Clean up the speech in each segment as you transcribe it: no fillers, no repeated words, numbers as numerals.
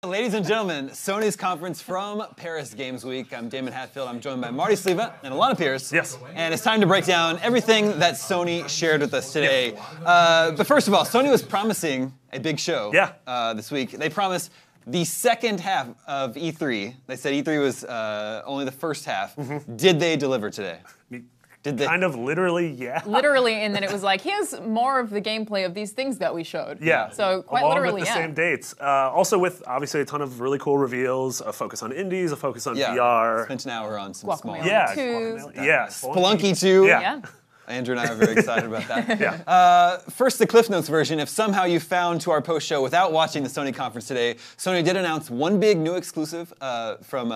Ladies and gentlemen, Sony's conference from Paris Games Week. I'm Damon Hatfield. I'm joined by Marty Sliva and Alana Pierce. Yes. And it's time to break down everything that Sony shared with us today. But first of all, Sony was promising a big show this week. They promised the second half of E3. They said E3 was only the first half. Did they deliver today? Did they? Kind of literally, yeah. Literally, and then it was like, here's more of the gameplay of these things that we showed. Yeah. So quite along literally, with the same dates. Also with, obviously, a ton of really cool reveals, a focus on indies, a focus on VR. Spent an hour on some small... Guacamelee 2. Yeah. Spelunky 2. Yeah. Andrew and I are very excited about that. First, the Cliff Notes version. If somehow you found to our post show without watching the Sony conference today, Sony did announce one big new exclusive from,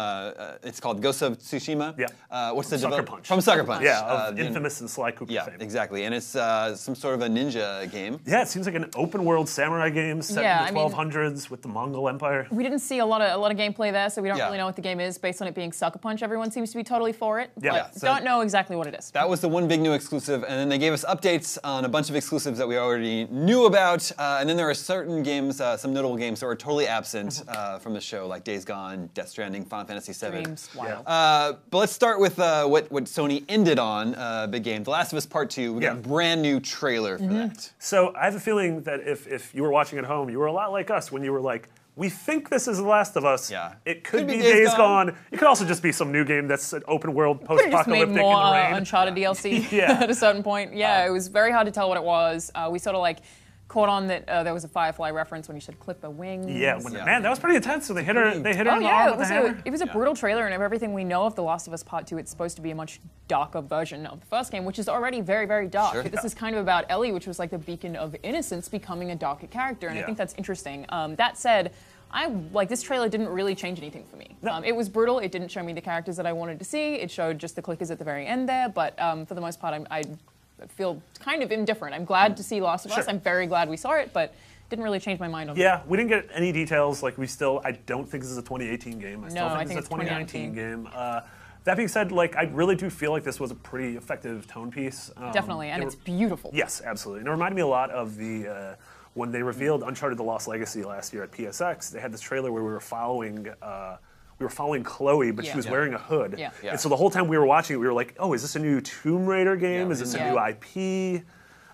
it's called Ghost of Tsushima. Yeah. What's the Sucker Punch. From Sucker Punch. Yeah, of infamous and Sly Cooper fame. Yeah, exactly. And it's some sort of a ninja game. Yeah, it seems like an open world samurai game set in the 1200s with the Mongol Empire. We didn't see a lot of gameplay there, so we don't really know what the game is. Based on it being Sucker Punch, everyone seems to be totally for it. But So don't know exactly what it is. That was the one big new exclusive, and then they gave us updates on a bunch of exclusives that we already knew about, and then there are certain games, some notable games that were totally absent from the show, like Days Gone, Death Stranding, Final Fantasy VII. Dreams, wild. But let's start with what Sony ended on, big game. The Last of Us Part 2, we got a brand new trailer for that. So I have a feeling that if you were watching at home, you were a lot like us when you were like, we think this is The Last of Us. Yeah. It could be Days Gone. It could also just be some new game that's an open world post-apocalyptic Could have just made more in the rain. Uncharted DLC at a certain point. Yeah, it was very hard to tell what it was. We sort of like caught on that there was a Firefly reference when you said clip her wings. Yeah, man, that was pretty intense. So they hit her. They hit her in the arm with a hammer. It was a brutal trailer, and of everything we know of The Last of Us Part 2, it's supposed to be a much darker version of the first game, which is already very, very dark. Sure. But this is kind of about Ellie, which was like the beacon of innocence, becoming a darker character, and I think that's interesting. That said, this trailer didn't really change anything for me. No. It was brutal. It didn't show me the characters that I wanted to see. It showed just the clickers at the very end there, but for the most part, I feel kind of indifferent. I'm glad to see Last of Us. I'm very glad we saw it, but didn't really change my mind on it. Yeah, we didn't get any details. Like I don't think this is a 2018 game. I think it's a 2019 game. That being said, I really do feel like this was a pretty effective tone piece. Definitely, and it's beautiful. Yes, absolutely. And it reminded me a lot of the when they revealed Uncharted: The Lost Legacy last year at PSX. They had this trailer where we were following Chloe, but she was wearing a hood. Yeah. And so the whole time we were watching it, we were like, oh, is this a new Tomb Raider game? Is this a new IP?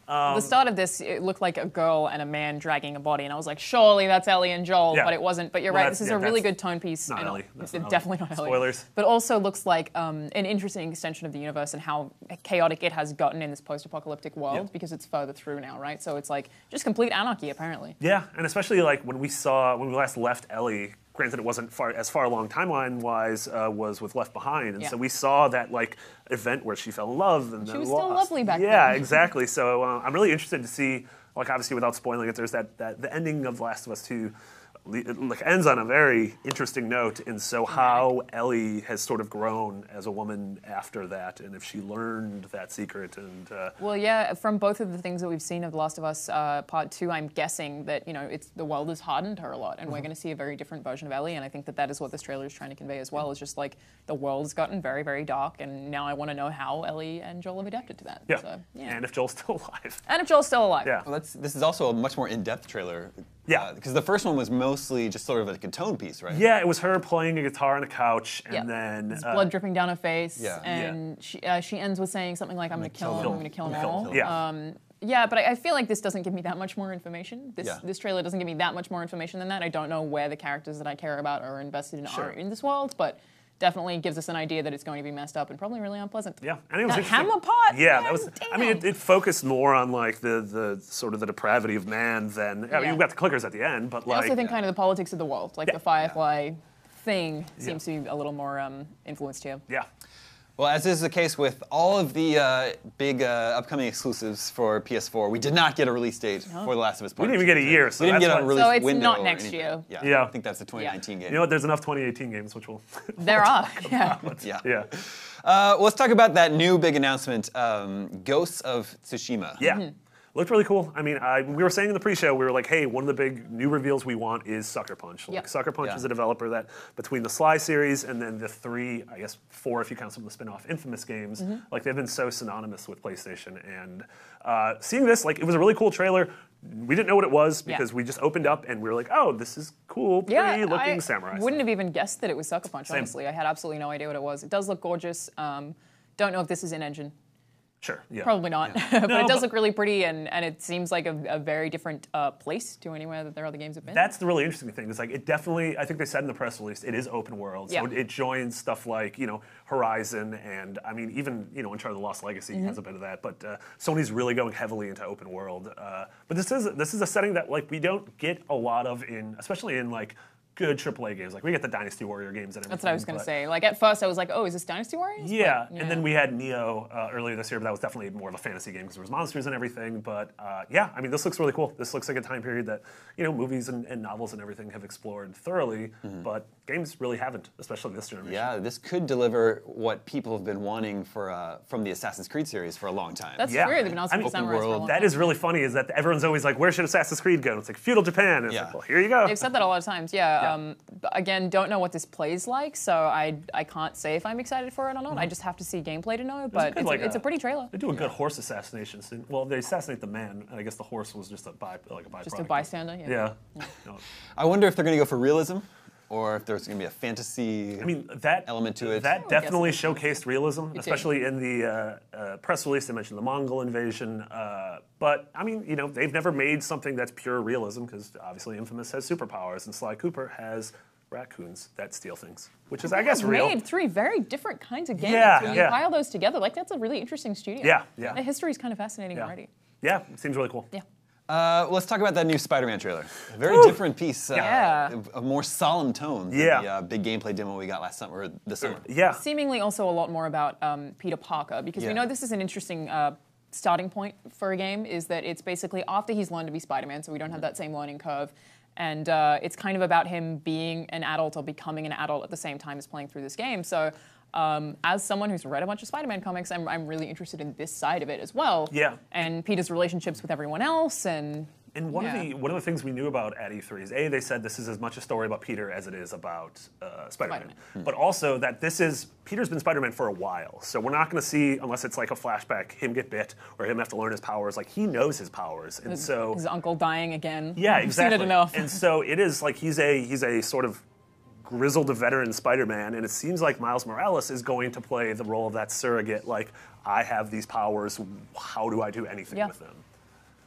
The start of this, it looked like a girl and a man dragging a body, and I was like, surely that's Ellie and Joel, but it wasn't. But you're right, this is a really good tone piece. Not Ellie. That's definitely not Ellie. Spoilers. But also looks like an interesting extension of the universe and how chaotic it has gotten in this post-apocalyptic world because it's further through now, right? So it's like just complete anarchy, apparently. Yeah, and especially when we last left Ellie. Granted, it wasn't as far along timeline-wise, was with Left Behind, and so we saw that event where she fell in love and then was lost. still lovely back then. Yeah, exactly. So I'm really interested to see, obviously without spoiling it, there's the ending of Last of Us 2. It ends on a very interesting note, and so how Ellie has sort of grown as a woman after that, and if she learned that secret. And well, yeah, from both of the things that we've seen of The Last of Us Part 2, I'm guessing that the world has hardened her a lot, and we're going to see a very different version of Ellie. And I think that is what this trailer is trying to convey as well. Is just the world's gotten very, very dark, and now I want to know how Ellie and Joel have adapted to that. Yeah. So, And if Joel's still alive. And if Joel's still alive. Yeah. Well, this is also a much more in-depth trailer. Yeah. Because the first one was mostly just sort of like a tone piece, right? Yeah, it was her playing a guitar on a couch, and then there's blood dripping down her face. Yeah. And she ends with saying something like, "I'm gonna kill him. I'm gonna kill them all." Yeah. Yeah, but I feel like this doesn't give me that much more information. This trailer doesn't give me that much more information than that. I don't know where the characters that I care about or are invested in are in this world, but definitely gives us an idea that it's going to be messed up and probably really unpleasant. Yeah, and it was that hammer pot. Yeah, that was. I mean, it focused more on the sort of the depravity of man than. I mean, you've got the clickers at the end, but I also think kind of the politics of the world, the Firefly thing, seems to be a little more influenced here. Yeah. Well, as is the case with all of the big upcoming exclusives for PS4, we did not get a release date for The Last of Us Part 2. We didn't even get a year, so we didn't get a release window. So it's not next anything. year. Yeah, I think that's a 2019 game. You know what? There's enough 2018 games, which will. There are. Yeah. Let's talk about that new big announcement, Ghosts of Tsushima. Yeah. Looked really cool. I mean, we were saying in the pre-show, we were like, hey, one of the big new reveals we want is Sucker Punch. Like, Sucker Punch is a developer that, between the Sly series and then the 3, I guess 4 if you count some of the spin-off Infamous games, like they've been so synonymous with PlayStation. And seeing this, like, it was a really cool trailer. We didn't know what it was because we just opened up and we were like, oh, this is cool, pretty looking samurai. I wouldn't have even guessed that it was Sucker Punch, honestly. I had absolutely no idea what it was. It does look gorgeous. Don't know if this is in-engine. Sure, yeah. Probably not, but it does look really pretty, and it seems like a very different place to anywhere that their other games have been. That's the really interesting thing. Is like it definitely. I think they said in the press release it is open world, so it joins stuff like Horizon, and I mean even Uncharted: The Lost Legacy has a bit of that. But Sony's really going heavily into open world. But this is a setting that like we don't get a lot of especially in like good AAA games. Like we get the Dynasty Warrior games and everything. That's what I was going to say. Like at first I was like, oh, is this Dynasty Warriors? Yeah, and then we had Neo earlier this year, but that was definitely more of a fantasy game because there was monsters and everything. But yeah, I mean, this looks really cool. This looks like a time period that movies and novels and everything have explored thoroughly, but games really haven't, especially this generation. Yeah, this could deliver what people have been wanting from the Assassin's Creed series for a long time. That's true. They've been asking for samurais for a long time. That is really funny. Is that everyone's always like, where should Assassin's Creed go? And it's like feudal Japan. And it's like, well, here you go. They've said that a lot of times. Yeah. Again, don't know what this plays like, so I can't say if I'm excited for it or not. I just have to see gameplay to know, but it's a pretty trailer. They do a good horse assassination scene. Well, they assassinate the man, and I guess the horse was just a byproduct. Just a bystander, yeah. I wonder if they're going to go for realism, or if there's going to be a fantasy element to it. That definitely showcased realism, especially in the press release. They mentioned the Mongol invasion. But, I mean, they've never made something that's pure realism, because obviously Infamous has superpowers, and Sly Cooper has raccoons that steal things, which is, I guess, real. Made 3 very different kinds of games. Yeah, when you pile those together, like, that's a really interesting studio. Yeah. The history is kind of fascinating already. Yeah, it seems really cool. Yeah. Let's talk about that new Spider-Man trailer. A very different piece, a more solemn tone than the big gameplay demo we got last summer, this summer. Yeah. Seemingly also a lot more about Peter Parker, because we know this is an interesting starting point for a game, is that it's basically after he's learned to be Spider-Man, so we don't have that same learning curve. And it's kind of about him being an adult or becoming an adult at the same time as playing through this game. So as someone who's read a bunch of Spider-Man comics, I'm really interested in this side of it as well. Yeah. And Peter's relationships with everyone else. And one of the things we knew about at E3 is, they said this is as much a story about Peter as it is about Spider-Man. But also that Peter's been Spider-Man for a while. So we're not going to see, unless it's like a flashback, him get bit or him have to learn his powers. Like, he knows his powers. And his uncle dying again. Yeah, exactly. We've seen it enough. And so it is like he's a sort of grizzled veteran Spider-Man, and it seems like Miles Morales is going to play the role of that surrogate, like, I have these powers, how do I do anything with them?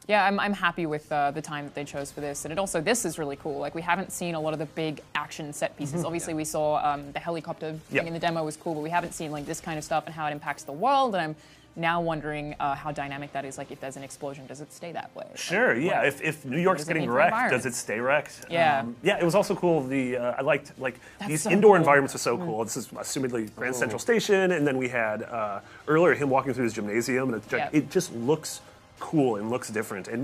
Yeah, I'm happy with the time that they chose for this. And this is really cool. Like, we haven't seen a lot of the big action set pieces. Obviously, we saw the helicopter thing in the demo was cool, but we haven't seen, like, this kind of stuff and how it impacts the world. And I'm now wondering how dynamic that is. Like, if there's an explosion, does it stay that way? Sure, yeah. If New York's getting wrecked, does it stay wrecked? Yeah. It was also cool. I liked, like, these so indoor cool. environments are so cool. This is assumedly Grand Central Station, and then we had earlier him walking through his gymnasium, and it just looks cool and looks different. And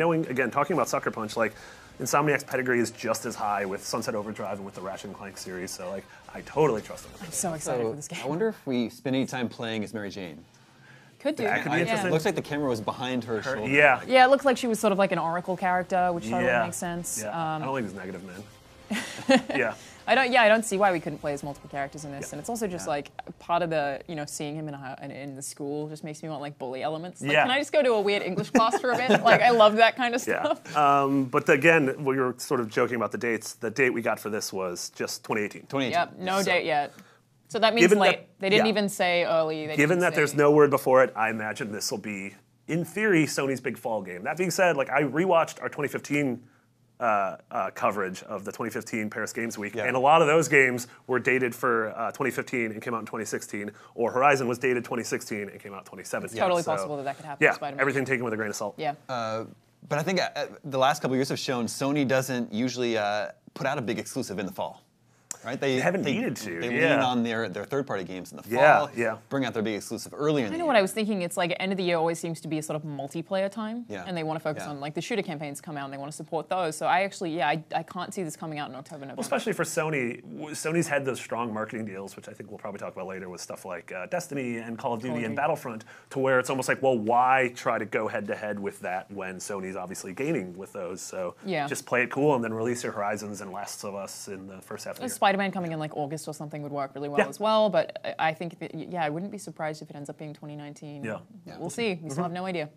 talking about Sucker Punch, like, Insomniac's pedigree is just as high with Sunset Overdrive and with the Ratchet & Clank series, so, like, I totally trust them. I'm so excited for this game. I wonder if we spend any time playing as Mary Jane. Could do. That could be interesting. It looks like the camera was behind her shoulder. Yeah. Yeah, it looked like she was sort of like an Oracle character, which totally makes sense. Yeah. I don't think it's negative, man. Yeah. I don't see why we couldn't play as multiple characters in this, and it's also just like part of the seeing him in the school just makes me want like bully elements. Like, can I just go to a weird English class for a bit? Like, I love that kind of stuff. But again, we were sort of joking about the dates. The date we got for this was just 2018. 2018. Yep, no date yet. So that means late. They didn't even say early. Given that there's no word before it, I imagine this will be, in theory, Sony's big fall game. That being said, like, I rewatched our 2015 coverage of the 2015 Paris Games Week, and a lot of those games were dated for 2015 and came out in 2016, or Horizon was dated 2016 and came out 2017. It's totally possible that could happen with Spider-Man. Everything taken with a grain of salt. Yeah. But I think the last couple of years have shown Sony doesn't usually put out a big exclusive in the fall. right? They haven't needed to. They lean on their third-party games in the fall. Bring out their big exclusive earlier in the year. I know what I was thinking. It's like end of the year always seems to be a sort of multiplayer time, Yeah. and they want to focus on like the shooter campaigns come out and they want to support those. So I actually, I can't see this coming out in October, November. Well, especially for Sony. Sony's had those strong marketing deals, which I think we'll probably talk about later, with stuff like Destiny and Call of Duty and Battlefront, to where it's almost like, well, why try to go head-to-head with that when Sony's obviously gaining with those? So just play it cool and then release your Horizons and Last of Us in the first half of the year. Spider-Man coming in like August or something would work really well as well, but I think, I wouldn't be surprised if it ends up being 2019. We'll see. We still have no idea.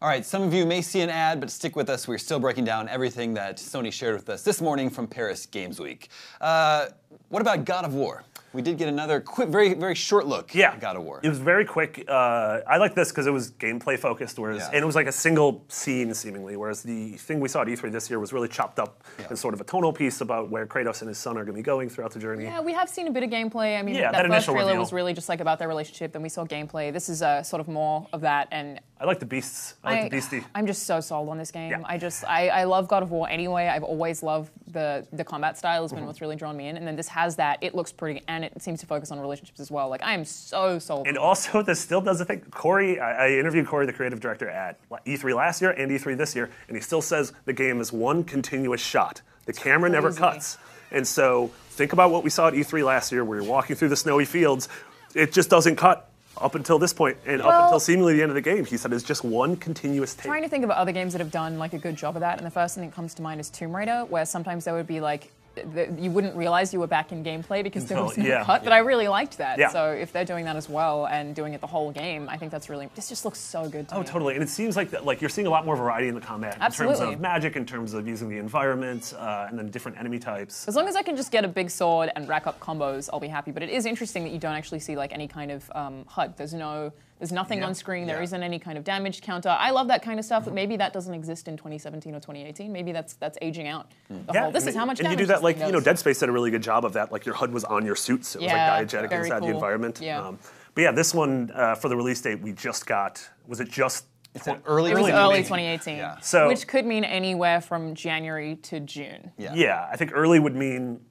All right, some of you may see an ad, but stick with us. We're still breaking down everything that Sony shared with us this morning from Paris Games Week. What about God of War? We did get another quick, very, very short look at God of War. It was very quick. I like this because it was gameplay focused, whereas and it was like a single scene seemingly, whereas the thing we saw at E3 this year was really chopped up in sort of a tonal piece about where Kratos and his son are going to be going throughout the journey. Yeah, we have seen a bit of gameplay. I mean, that first trailer was really just like about their relationship. Then we saw gameplay. This is sort of more of that. And I like the beasts. I like the beastie. I'm just so sold on this game. I love God of War anyway. I've always loved the combat style has been what's really drawn me in. And then this has that. It looks pretty, and it seems to focus on relationships as well. Like, I am so sold. And also, this still does a thing. Corey, I interviewed Corey, the creative director, at E3 last year and E3 this year, and he still says the game is one continuous shot. The camera never cuts. And so, think about what we saw at E3 last year, where you're walking through the snowy fields. It just doesn't cut up until this point, and up until seemingly the end of the game. He said it's just one continuous take. Trying to think of other games that have done like a good job of that, and the first thing that comes to mind is Tomb Raider, where sometimes there would be like, you wouldn't realize you were back in gameplay because there was no cut, but I really liked that. So if they're doing that as well and doing it the whole game, I think that's really, this just looks so good to me. Oh, totally. And it seems like that, like you're seeing a lot more variety in the combat in terms of magic, in terms of using the environment, and then different enemy types. As long as I can just get a big sword and rack up combos, I'll be happy. But it is interesting that you don't actually see like any kind of HUD. There's nothing on screen. There isn't any kind of damage counter. I love that kind of stuff, but maybe that doesn't exist in 2017 or 2018. Maybe that's aging out. This is how much damage. And you do that, like, Dead Space did a really good job of that. Like, your HUD was on your suit, so it was like diegetic inside the environment. But yeah, this one, for the release date, we just got, was it just? It's early 2018, so, which could mean anywhere from January to June. Yeah, I think early would mean,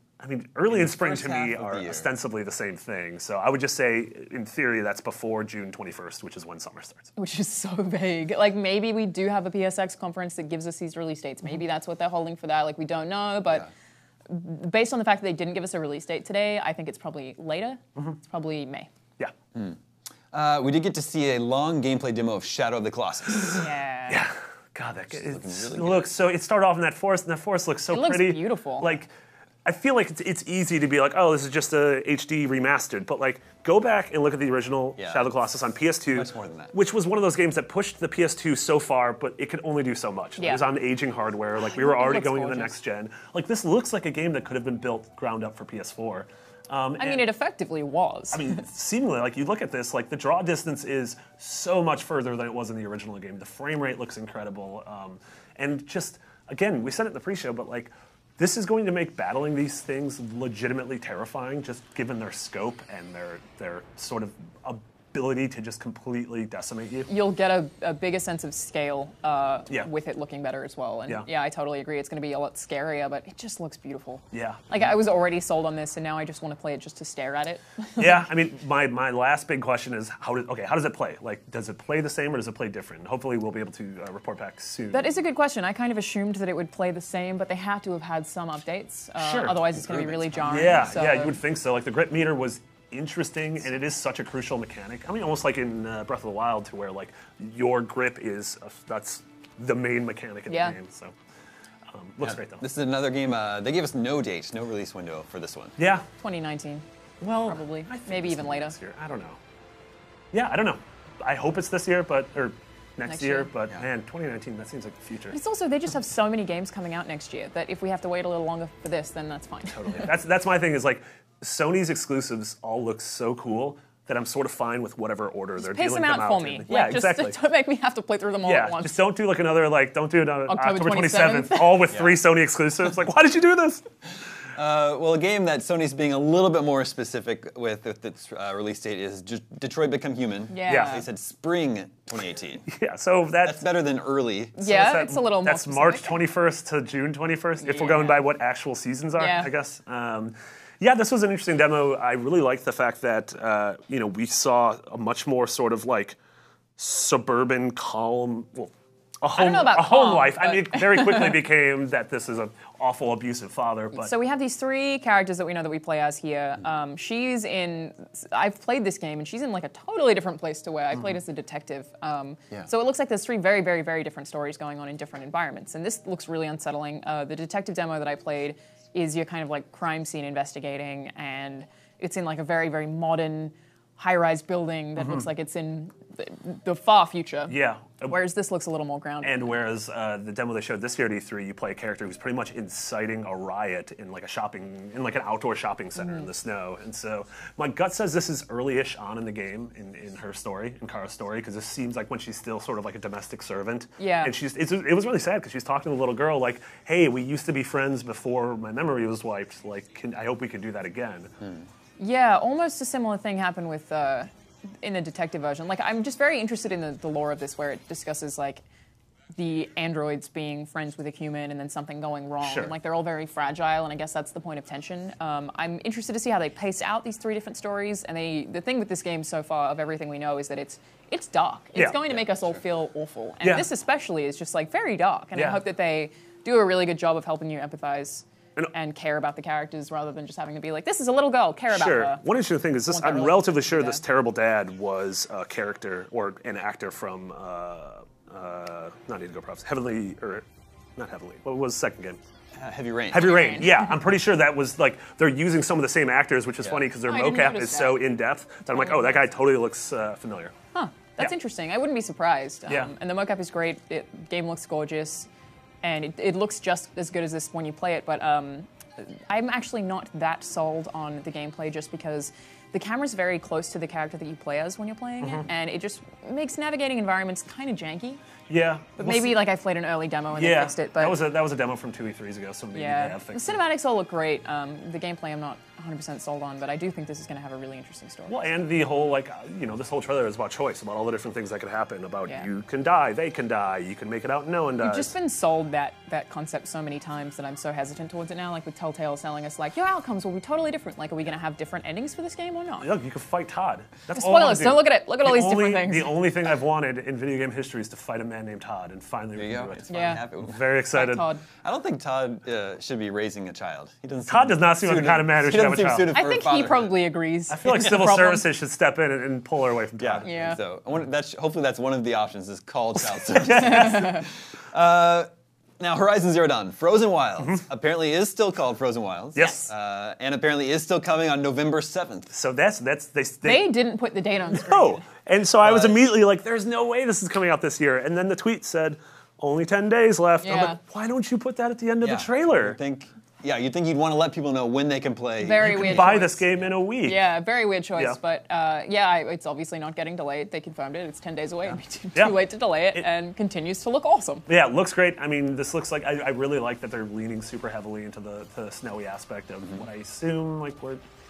early and spring to me are ostensibly the same thing. So I would just say, in theory, that's before June 21st, which is when summer starts. Which is so vague. Like, maybe we do have a PSX conference that gives us these release dates. Maybe that's what they're holding for that. Like, we don't know, but based on the fact that they didn't give us a release date today, I think it's probably later. It's probably May. We did get to see a long gameplay demo of Shadow of the Colossus. God, that looks so. It started off in that forest, and that forest looks so pretty. It looks beautiful. Like, I feel like it's easy to be like, oh, this is just a HD remastered, but like, go back and look at the original Shadow of the Colossus on PS2, much more than that. Which was one of those games that pushed the PS2 so far, but it could only do so much. It was on aging hardware. Like, we were already going to the next gen. Like, this looks like a game that could have been built ground up for PS4. It effectively was. Seemingly, like, you look at this, like, the draw distance is so much further than it was in the original game. The frame rate looks incredible. And just, again, we said it in the pre-show, but, like, this is going to make battling these things legitimately terrifying, just given their scope and their sort of ability to just completely decimate you. You'll get a bigger sense of scale with it looking better as well. And I totally agree. It's going to be a lot scarier, but it just looks beautiful. Like, I was already sold on this, and now I just want to play it just to stare at it. My last big question is, how does it play? Like, does it play the same or does it play different? Hopefully we'll be able to report back soon. That is a good question. I kind of assumed that it would play the same, but they had to have had some updates. Otherwise it's going to be really jarring. You would think so. Like, the grip meter was interesting, and it is such a crucial mechanic. Almost like in Breath of the Wild, to where, like, your grip is that's the main mechanic in the game. So looks great though. This is another game. They gave us no date, no release window for this one. 2019. Well, probably, maybe even later. I don't know. I don't know. I hope it's this year, or next year. But man, 2019, that seems like the future. It's also, they just have so many games coming out next year that if we have to wait a little longer for this, then that's fine. Totally. That's my thing, is like, Sony's exclusives all look so cool that I'm sort of fine with whatever order they're dealing them out in. Pace them out for me. Exactly. Don't make me have to play through them all at once. Just don't do like another, don't do it on October 27th, all with 3 Sony exclusives. Like, why did you do this? Well, a game that Sony's being a little bit more specific with its release date is Detroit Become Human. Yeah. They said spring 2018. Yeah, so that's better than early. So yeah, it's a little more specific. March 21st to June 21st, if we're going by what actual seasons are, I guess. Yeah, this was an interesting demo. I really liked the fact that, we saw a much more sort of like suburban, calm, a home life. I mean, it very quickly became that this is an awful, abusive father. But so we have these three characters that we know that we play as here. I've played this game, and she's in like a totally different place to where I played as a detective. So it looks like there's three very, very, very different stories going on in different environments, and this looks really unsettling. The detective demo that I played is your kind of like crime scene investigating, and it's in like a very, very modern high-rise building that looks like it's in the far future. Yeah. Whereas this looks a little more grounded. And whereas the demo they showed this year at E3, you play a character who's pretty much inciting a riot in like an outdoor shopping center in the snow. And so my gut says this is early-ish on in the game in her story, in Kara's story, because this seems like when she's still sort of like a domestic servant. Yeah. And it was really sad because she's talking to the little girl like, hey, we used to be friends before my memory was wiped. Like, I hope we can do that again. Yeah, almost a similar thing happened with in the detective version. Like, I'm just very interested in the lore of this, where it discusses like the androids being friends with a human and then something going wrong. Sure. And, like, they're all very fragile, and I guess that's the point of tension. I'm interested to see how they pace out these three different stories. And the thing with this game so far, of everything we know, is that it's dark. It's going to make us all feel awful. And this especially is just like very dark. And I hope that they do a really good job of helping you empathize and care about the characters rather than just having to be like, this is a little girl, care about her. One interesting thing is this, I'm relatively sure this terrible dad was a character or an actor from, not Indigo Props, Heavenly, or not Heavenly, what was the second game? Heavy Rain. Heavy Rain, yeah. I'm pretty sure that was like, they're using some of the same actors, which is funny because their mocap is so in-depth that I'm like, oh, that guy totally looks familiar. Huh, that's interesting. I wouldn't be surprised. And the mocap is great. The game looks gorgeous. And it looks just as good as this when you play it, but I'm actually not that sold on the gameplay just because the camera's very close to the character that you play as when you're playing it, and it just makes navigating environments kind of janky. Yeah. But maybe like I played an early demo and they fixed it. But that was a demo from 2 E3s ago, so maybe they have fixed it. The cinematics all look great. The gameplay I'm not 100% sold on, but I do think this is going to have a really interesting story. Well, and the whole, this whole trailer is about choice, about all the different things that could happen, about you can die, they can die, you can make it out, no one dies. We've just been sold that concept so many times that I'm so hesitant towards it now, like with Telltale selling us, like, your outcomes will be totally different. Like, are we going to have different endings for this game or not? Look, you can fight Todd. That's Spoilers, don't look at it. Look at all these different things. The only thing I've wanted in video game history is to fight a man named Todd, and finally we can do it. I'm very excited. Todd. I don't think Todd should be raising a child. Todd does not seem like the kind of man who should have a child. I think he probably agrees. I feel like civil services should step in and pull her away from Todd. Yeah. So hopefully that's one of the options is call child services. Now, Horizon Zero Dawn, Frozen Wilds, apparently is still called Frozen Wilds. Yes. And apparently is still coming on November 7th. So they didn't put the date on screen. No. And so I was immediately like, there's no way this is coming out this year. And then the tweet said, only 10 days left. Yeah. I'm like, why don't you put that at the end of the trailer? You'd think you'd want to let people know when they can play. Very you weird can buy choice. this game in a week. Yeah, very weird choice. But it's obviously not getting delayed. They confirmed it. It's 10 days away. Too late to delay it, and continues to look awesome. Yeah, it looks great. I mean, this looks like, I really like that they're leaning super heavily into the snowy aspect of what I assume,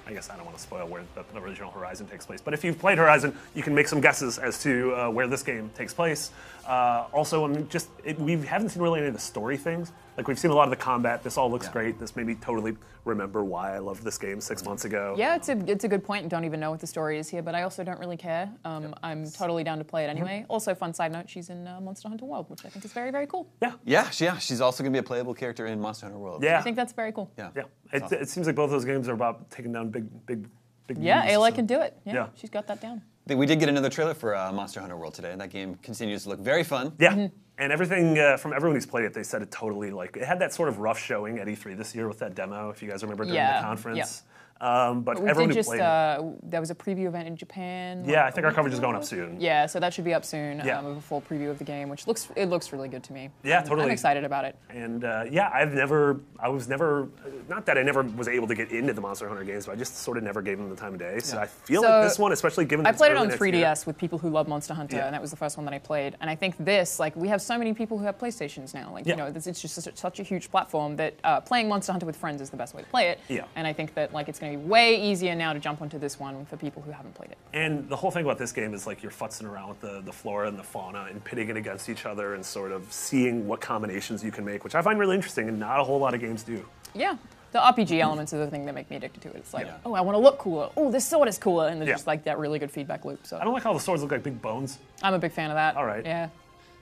I guess I don't want to spoil where the original Horizon takes place. But if you've played Horizon, you can make some guesses as to where this game takes place. Also, we haven't seen really any of the story things. Like, we've seen a lot of the combat. This all looks great. This made me totally remember why I loved this game 6 months ago. Yeah, it's a good point. Don't even know what the story is here, but I also don't really care. I'm totally down to play it anyway. Also, fun side note, she's in Monster Hunter World, which I think is very, very cool. Yeah, she's also going to be a playable character in Monster Hunter World. Yeah. I think that's very cool. Yeah. It seems like both of those games are about taking down big Yeah, moves, Aloy can do it. Yeah, she's got that down. We did get another trailer for Monster Hunter World today, and that game continues to look very fun. Yeah, and everything from everyone who's played it, they said it totally it had that sort of rough showing at E3 this year with that demo, if you guys remember during the conference. But everyone who played it. There was a preview event in Japan. Yeah, I think our coverage is going up soon. Yeah, so that should be up soon. Of a full preview of the game, which looks really good to me. Yeah, totally. I'm excited about it. And I was never, not that I never was able to get into the Monster Hunter games, but I just sort of never gave them the time of day. So I feel like this one, especially given I played it on next 3DS year. with people who love Monster Hunter, and that was the first one that I played. And I think this, like, we have so many people who have PlayStations now. Like, you know, it's just such a huge platform that playing Monster Hunter with friends is the best way to play it. Yeah. And I think that, like, it's going to be way easier now to jump onto this one for people who haven't played it. And the whole thing about this game is, like, you're futzing around with the flora and the fauna and pitting it against each other and sort of seeing what combinations you can make, which I find really interesting and not a whole lot of games do. Yeah. The RPG elements are the thing that make me addicted to it. It's like, oh, I want to look cooler. Oh, this sword is cooler. And there's just like that really good feedback loop. So I don't like how the swords look like big bones. I'm a big fan of that. All right. Yeah.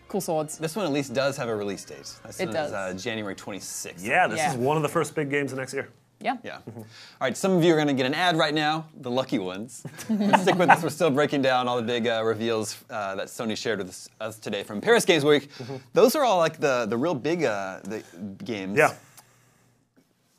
Cool swords. This one at least does have a release date. It does. January 26th. Yeah, this is one of the first big games of next year. Yeah. Yeah. All right, some of you are going to get an ad right now, the lucky ones. Stick with us. We're still breaking down all the big reveals that Sony shared with us today from Paris Games Week. Those are all like the real big the games. Yeah.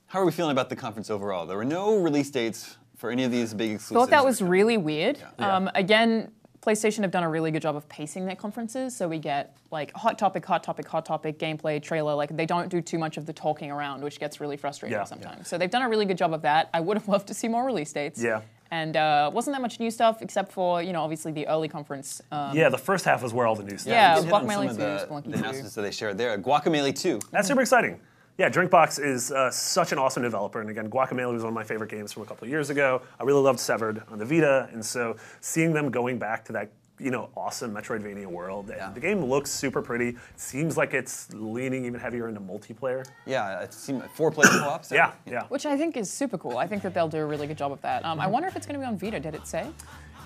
How are we feeling about the conference overall? There were no release dates for any of these big exclusives. Thought that was really weird. Again, PlayStation have done a really good job of pacing their conferences, so we get like hot topic, gameplay, trailer. Like they don't do too much of the talking around, which gets really frustrating sometimes. So they've done a really good job of that. I would have loved to see more release dates. Yeah. And wasn't that much new stuff except for, you know, obviously the early conference. Yeah, the first half was where all the new stuff Yeah, was. Guacamelee 2, the Spelunky 2. announcements that they shared there. Guacamelee 2. That's super exciting. Yeah, Drinkbox is such an awesome developer, and again, Guacamelee was one of my favorite games from a couple of years ago. I really loved Severed on the Vita, and so seeing them going back to that, you know, awesome Metroidvania world. And the game looks super pretty. It seems like it's leaning even heavier into multiplayer. Yeah, it seemed like 4-player co-op. Yeah. Which I think is super cool. I think that they'll do a really good job of that. I wonder if it's going to be on Vita. Did it say?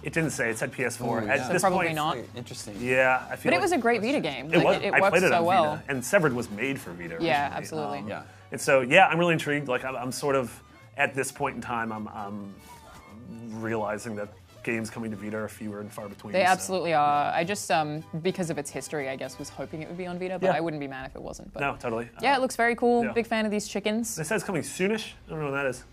It didn't say. It said PS4. Ooh, At yeah. this Probably point, not. Interesting. Yeah, I feel But like it was a great Vita game. It was. It I worked played it so on well. Vita, and Severed was made for Vita. Yeah, originally. absolutely. Yeah. And so, yeah, I'm really intrigued. Like, I'm sort of at this point in time, I'm realizing that games coming to Vita are fewer and far between. They so. absolutely are. I just, because of its history, I guess, was hoping it would be on Vita, but I wouldn't be mad if it wasn't. But No, totally. yeah, it looks very cool. Yeah. Big fan of these chickens. It says coming soonish. I don't know when that is.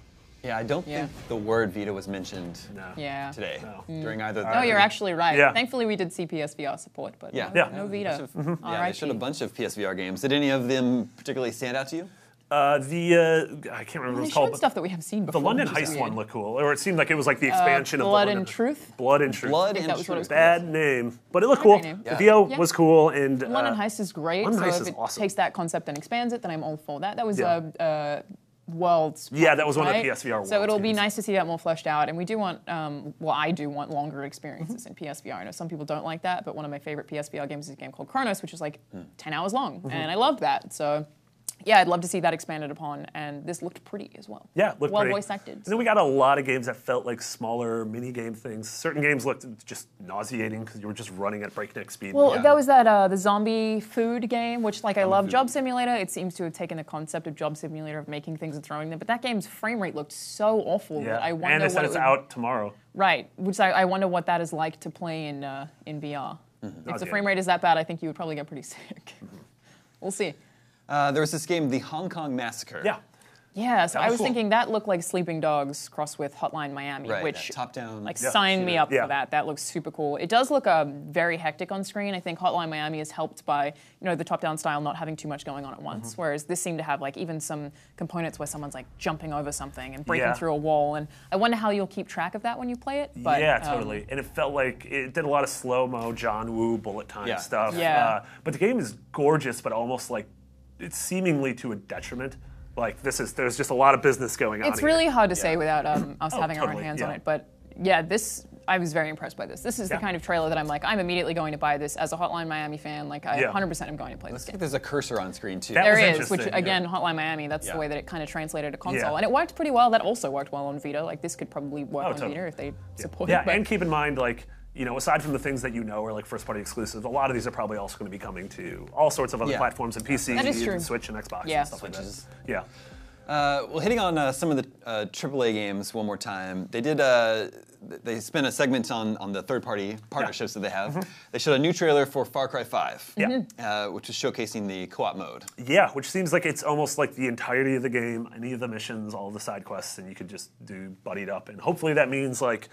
Yeah, I don't think the word Vita was mentioned Yeah. today No. during either. No, you're actually right. Yeah. Thankfully, we did see PSVR support, but Yeah. no Vita. Yeah, they showed a bunch of PSVR games. Did any of them particularly stand out to you? I can't remember what They it was showed called. stuff that we have seen before. The London which is Heist weird. one looked cool, or it seemed like it was like the expansion of Blood the and London. Truth. Blood and Truth. Blood think and that was what it was Truth. Bad name, but it looked Not a cool. great name. The VO Yeah. was cool, and London Heist is great. London so Heist if is it awesome. takes that concept and expands it, then I'm all for that. That was Worlds. Yeah, that was one of the right? PSVR So Worlds it'll be games. nice to see that more fleshed out. And we do want, well, I do want longer experiences in PSVR. I know some people don't like that, but one of my favorite PSVR games is a game called Chronos, which is like 10 hours long. And I loved that. So yeah, I'd love to see that expanded upon, and this looked pretty as well. Yeah, looked well pretty. voice acted. And then we got a lot of games that felt like smaller mini game things. Certain games looked just nauseating because you were just running at breakneck speed. Well, that was that the zombie food game, which like I love Job Simulator. It seems to have taken the concept of Job Simulator of making things and throwing them, but that game's frame rate looked so awful that I wonder and they said what it's it would, out tomorrow. Right, which I wonder what that is like to play in VR. If the frame rate is that bad, I think you would probably get pretty sick. We'll see. There was this game, the Hong Kong Massacre. Yeah. Yeah, so That was I was cool. thinking that looked like Sleeping Dogs crossed with Hotline Miami, Right, which that top-down like Yeah. sign me up Yeah. for that. That looks super cool. It does look very hectic on screen. I think Hotline Miami is helped by the top-down style not having too much going on at once, whereas this seemed to have like even some components where someone's like jumping over something and breaking Yeah. through a wall. And I wonder how you'll keep track of that when you play it. But, Yeah, totally. And it felt like it did a lot of slow-mo, John Woo, bullet time Yeah. stuff. Yeah. But the game is gorgeous, but almost like it's seemingly to a detriment. Like there's just a lot of business going on. It's here. really hard to say without us having our own totally, hands yeah. on it. But yeah, I was very impressed by this. This is the kind of trailer that I'm like, I'm immediately going to buy this as a Hotline Miami fan. Like, I 100% am going to play this Looks like game. there's a cursor on screen, too. That There was is, which interesting, again, Hotline Miami, that's Yeah. the way that it kind of translated to console. Yeah. And it worked pretty well. That also worked well on Vita. Like, this could probably work on totally. Vita if they support Yeah, it. But and keep in mind, like, aside from the things that are like first-party exclusives, a lot of these are probably also going to be coming to all sorts of other Yeah. platforms and PC, That is true. and Switch and Xbox Yeah. and stuff like that. Switches. Yeah. Well, hitting on some of the AAA games one more time, they did. They spent a segment on the third-party partnerships that they have. They showed a new trailer for Far Cry 5, which was showcasing the co-op mode. Yeah, which seems like it's almost like the entirety of the game, any of the missions, all of the side quests, and you could just do buddied up. And hopefully that means like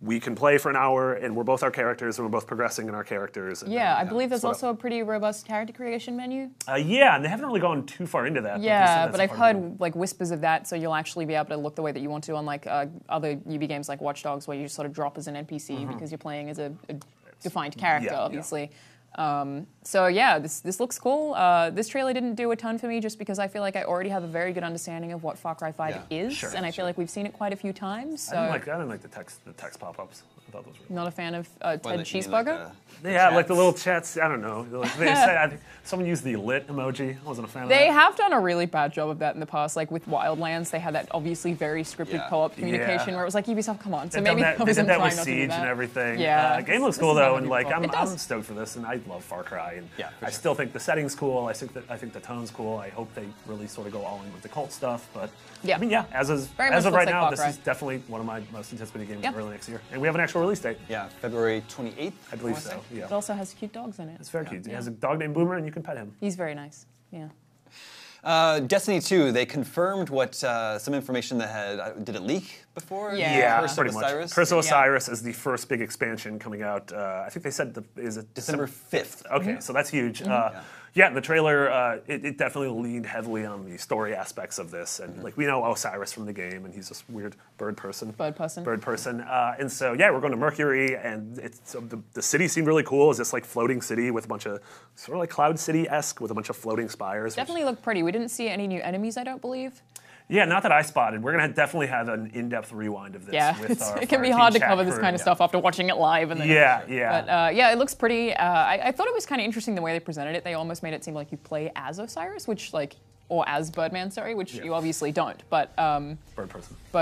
we can play for an hour, and we're both our characters, and we're both progressing in our characters. Yeah, I believe there's also a pretty robust character creation menu. Yeah, and they haven't really gone too far into that. Yeah, but I've heard like whispers of that, so you'll actually be able to look the way that you want to, unlike other UB games like Watch Dogs, where you sort of drop as an NPC because you're playing as a defined character, obviously. So yeah, this looks cool. This trailer didn't do a ton for me just because I feel like I already have a very good understanding of what Far Cry 5 is, and I feel like we've seen it quite a few times. So. I didn't like the text pop-ups. I thought those were not a fan of Ted Cheeseburger? Like the little chats. I don't know. Like they said, I think someone used the lit emoji. I wasn't a fan of that. They have done a really bad job of that in the past. Like with Wildlands, they had that obviously very scripted co-op communication where it was like, Ubisoft, come on. So maybe they did that with Siege and everything. Yeah, game looks cool though, and like I'm stoked for this, and I love Far Cry, and I still think the setting's cool. I think the tone's cool. I hope they really sort of go all in with the cult stuff. But I mean, as of right now, this is definitely one of my most anticipated games early next year, and we have an actual release date. Yeah, February 28th. I believe so. Yeah. It also has cute dogs in it. It's very cute. It has a dog named Boomer, and you can pet him. He's very nice. Yeah. Destiny 2, they confirmed what some information that had. Did it leak before? Yeah, pretty much. Curse of Osiris is the first big expansion coming out. I think they said is it December 5th? Okay, so that's huge. Yeah, the trailer it definitely leaned heavily on the story aspects of this, and like we know Osiris from the game, and he's this weird bird person. And so yeah, we're going to Mercury, and the city seemed really cool. It's this like floating city with a bunch of sort of like Cloud City-esque with a bunch of floating spires. Definitely looked pretty. We didn't see any new enemies, I don't believe. Yeah, not that I spotted. We're going to definitely have an in-depth rewind of this. Yeah, it can be hard to cover this kind of stuff after watching it live. And then But yeah, it looks pretty. I thought it was kind of interesting the way they presented it. They almost made it seem like you play as Osiris, or as Birdman, sorry, which you obviously don't. But Bird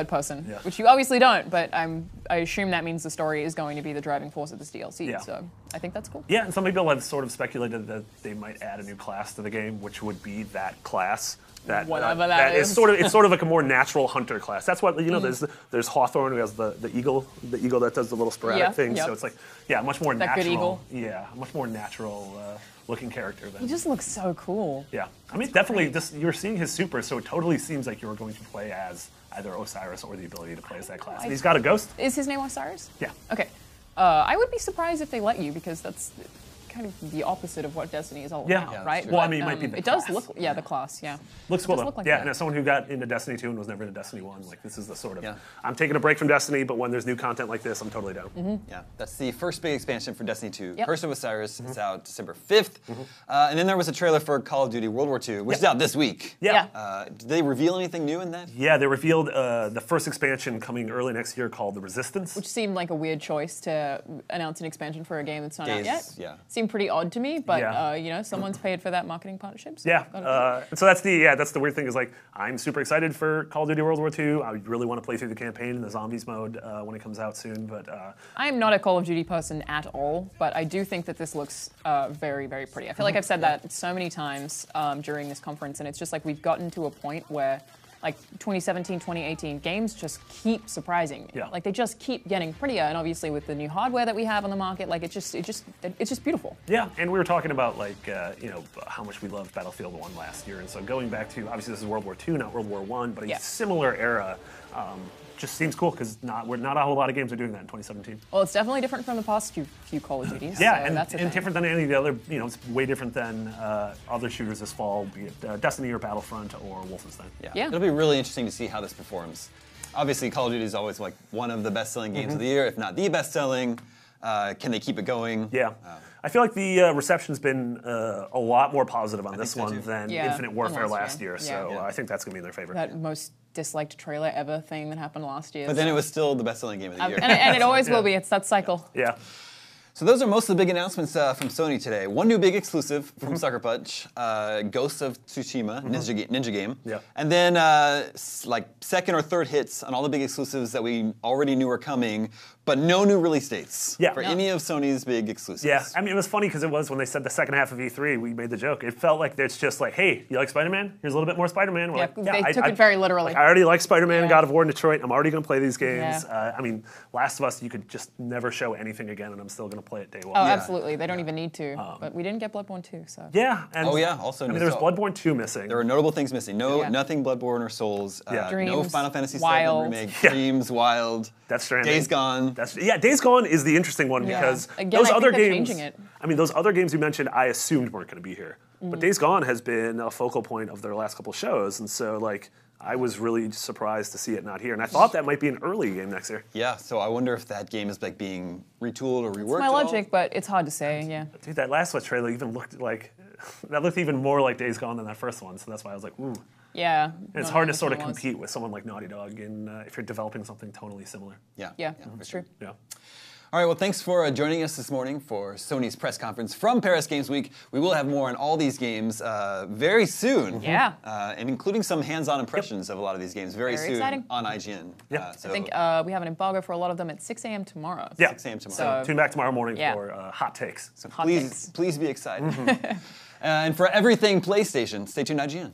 person, which you obviously don't. But I assume that means the story is going to be the driving force of this DLC. Yeah. So I think that's cool. Yeah, and some people have sort of speculated that they might add a new class to the game, which would be that class. Whatever that is. It's sort of like a more natural hunter class. That's what There's Hawthorne who has the eagle that does the little sporadic thing. So it's like much more natural. Good eagle. Yeah, much more natural looking character. He just looks so cool. Yeah, I mean definitely. You're seeing his super, so it totally seems like you're going to play as either Osiris or the ability to play as that class. And he's got a ghost. Is his name Osiris? Yeah. Okay. I would be surprised if they let you because that's kind of the opposite of what Destiny is all about, right? Well, I mean, it might be the class. Does look, the class, Looks cool, though. And as someone who got into Destiny 2 and was never into Destiny 1, like, this is the sort of, I'm taking a break from Destiny, but when there's new content like this, I'm totally down. Yeah, that's the first big expansion for Destiny 2. Curse of Osiris is out December 5th. And then there was a trailer for Call of Duty World War II, which is out this week. Did they reveal anything new in that? Yeah, they revealed the first expansion coming early next year called The Resistance. Which seemed like a weird choice to announce an expansion for a game that's not out yet. Yeah. Seemed pretty odd to me. But someone's paid for that marketing partnership. So so that's the weird thing is like I'm super excited for Call of Duty World War II. I really want to play through the campaign in the zombies mode when it comes out soon. But I'm not a Call of Duty person at all, but I do think that this looks very, very pretty. I feel like I've said that so many times during this conference, and it's just like we've gotten to a point where. Like 2017, 2018, games just keep surprising me. Like they just keep getting prettier, and obviously with the new hardware that we have on the market, like it's just beautiful. Yeah, and we were talking about like how much we loved Battlefield 1 last year, and so going back to obviously this is World War II, not World War I, but a similar era. Just seems cool because not a whole lot of games are doing that in 2017. Well, it's definitely different from the past few Call of Duties. Yeah, so and different than any of the other. It's way different than other shooters this fall, be it Destiny or Battlefront or Wolfenstein. Yeah, it'll be really interesting to see how this performs. Obviously, Call of Duty is always like one of the best-selling games of the year, if not the best-selling. Can they keep it going? Yeah. I feel like the reception's been a lot more positive on this one than Infinite Warfare last year, so I think that's going to be in their favor. That most disliked trailer ever thing that happened last year. But then it was still the best-selling game of the year. And it always will be. It's that cycle. Yeah. So those are most of the big announcements from Sony today. One new big exclusive from Sucker Punch, Ghost of Tsushima, Ninja game. Yeah. And then like second or third hits on all the big exclusives that we already knew were coming, but no new release dates for any of Sony's big exclusives. Yeah, I mean, it was funny because it was when they said the second half of E3, we made the joke. It felt like it's just like, hey, you like Spider-Man? Here's a little bit more Spider-Man. They took it very literally. Like, I already like Spider-Man and God of War in Detroit. I'm already going to play these games. I mean, Last of Us, you could just never show anything again, and I'm still going to to play it day one. Oh, absolutely. They don't even need to. But we didn't get Bloodborne 2, so. Yeah. And Also, there's Bloodborne 2 missing. There were notable things missing. Nothing Bloodborne or Souls. Dreams, no Final Fantasy VII Wild. remake. Dreams, Wild. Death Stranding. Days Gone. Days Gone is the interesting one because those other games. Changing it. I mean, those other games you mentioned, I assumed weren't going to be here. But Days Gone has been a focal point of their last couple shows, and so I was really surprised to see it not here, and I thought that might be an early game next year. Yeah, so I wonder if that game is being retooled or reworked. It's my logic, but it's hard to say. Yeah. Dude, that last one trailer even looked even more like Days Gone than that first one, so that's why I was like, ooh. Yeah. And it's hard to sort of compete with someone like Naughty Dog if you're developing something totally similar. Yeah, that's true. Yeah. All right, well, thanks for joining us this morning for Sony's press conference from Paris Games Week. We will have more on all these games very soon. Yeah. And including some hands-on impressions of a lot of these games very soon exciting. on IGN. Yeah. I think we have an embargo for a lot of them at 6 a.m. tomorrow. Yeah. 6 a.m. tomorrow. So tune back tomorrow morning for hot takes. So please be excited. And for everything PlayStation, stay tuned IGN.